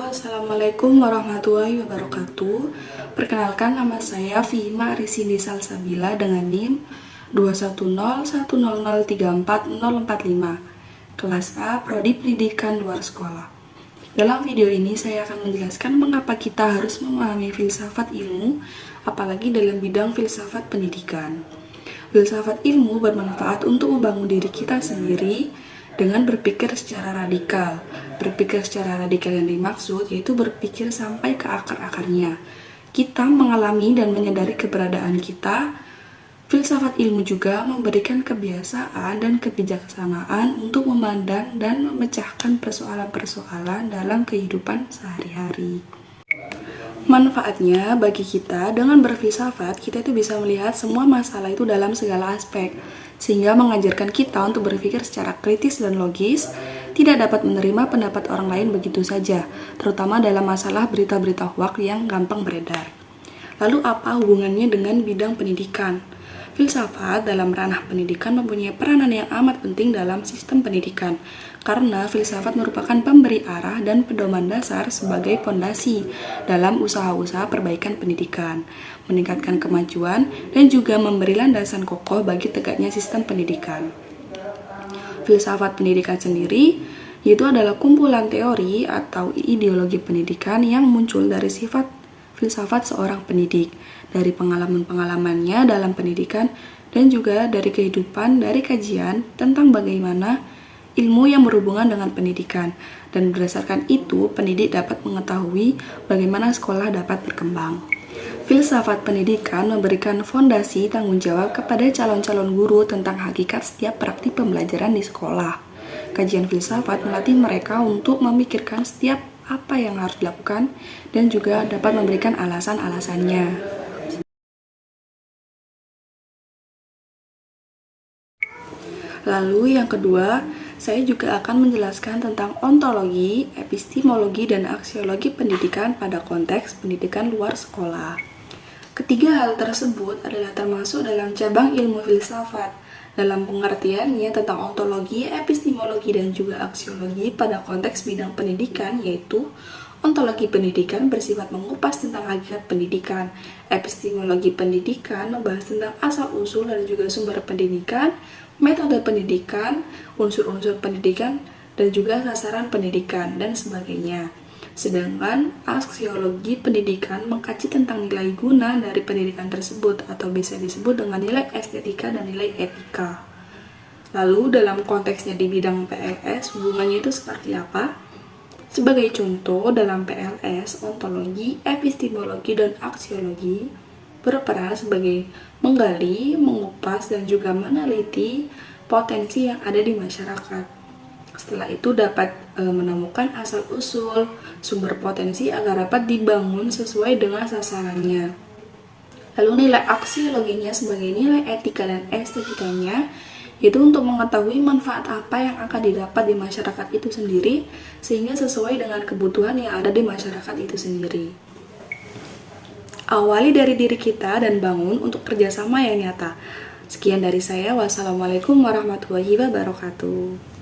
Assalamualaikum warahmatullahi wabarakatuh. Perkenalkan, nama saya Fima Arisindi Salsabila dengan NIM 21010034045, kelas A, Prodi Pendidikan Luar Sekolah. Dalam video ini saya akan menjelaskan mengapa kita harus memahami filsafat ilmu, apalagi dalam bidang filsafat pendidikan. Filsafat ilmu bermanfaat untuk membangun diri kita sendiri dengan berpikir secara radikal. Berpikir secara radikal yang dimaksud yaitu berpikir sampai ke akar-akarnya. Kita mengalami dan menyadari keberadaan kita. Filsafat ilmu juga memberikan kebiasaan dan kebijaksanaan untuk memandang dan memecahkan persoalan-persoalan dalam kehidupan sehari-hari. Manfaatnya bagi kita, dengan berfilsafat, kita itu bisa melihat semua masalah itu dalam segala aspek, sehingga mengajarkan kita untuk berpikir secara kritis dan logis, tidak dapat menerima pendapat orang lain begitu saja, terutama dalam masalah berita-berita hoaks yang gampang beredar. Lalu apa hubungannya dengan bidang pendidikan? Filsafat dalam ranah pendidikan mempunyai peranan yang amat penting dalam sistem pendidikan, karena filsafat merupakan pemberi arah dan pedoman dasar sebagai fondasi dalam usaha-usaha perbaikan pendidikan, meningkatkan kemajuan, dan juga memberi landasan kokoh bagi tegaknya sistem pendidikan. Filsafat pendidikan sendiri yaitu adalah kumpulan teori atau ideologi pendidikan yang muncul dari sifat filsafat seorang pendidik, dari pengalaman-pengalamannya dalam pendidikan, dan juga dari kehidupan, dari kajian tentang bagaimana ilmu yang berhubungan dengan pendidikan, dan berdasarkan itu pendidik dapat mengetahui bagaimana sekolah dapat berkembang. Filsafat pendidikan memberikan fondasi tanggung jawab kepada calon-calon guru tentang hakikat setiap praktik pembelajaran di sekolah. Kajian filsafat melatih mereka untuk memikirkan setiap apa yang harus dilakukan dan juga dapat memberikan alasan-alasannya. Lalu yang kedua, saya juga akan menjelaskan tentang ontologi, epistemologi, dan aksiologi pendidikan pada konteks pendidikan luar sekolah. Ketiga hal tersebut adalah termasuk dalam cabang ilmu filsafat, dalam pengertiannya tentang ontologi, epistemologi, dan juga aksiologi pada konteks bidang pendidikan, yaitu ontologi pendidikan bersifat mengupas tentang hakikat pendidikan, epistemologi pendidikan membahas tentang asal-usul dan juga sumber pendidikan, metode pendidikan, unsur-unsur pendidikan, dan juga sasaran pendidikan, dan sebagainya. Sedangkan aksiologi pendidikan mengkaji tentang nilai guna dari pendidikan tersebut, atau bisa disebut dengan nilai estetika dan nilai etika. Lalu dalam konteksnya di bidang PLS, hubungannya itu seperti apa? Sebagai contoh, dalam PLS, ontologi, epistemologi, dan aksiologi berperan sebagai menggali, mengupas, dan juga meneliti potensi yang ada di masyarakat. Setelah itu dapat menemukan asal-usul sumber potensi agar dapat dibangun sesuai dengan sasarannya. Lalu nilai aksiologinya sebagai nilai etika dan estetikanya, yaitu untuk mengetahui manfaat apa yang akan didapat di masyarakat itu sendiri sehingga sesuai dengan kebutuhan yang ada di masyarakat itu sendiri. Awali dari diri kita dan bangun untuk kerjasama yang nyata. Sekian dari saya. Wassalamualaikum warahmatullahi wabarakatuh.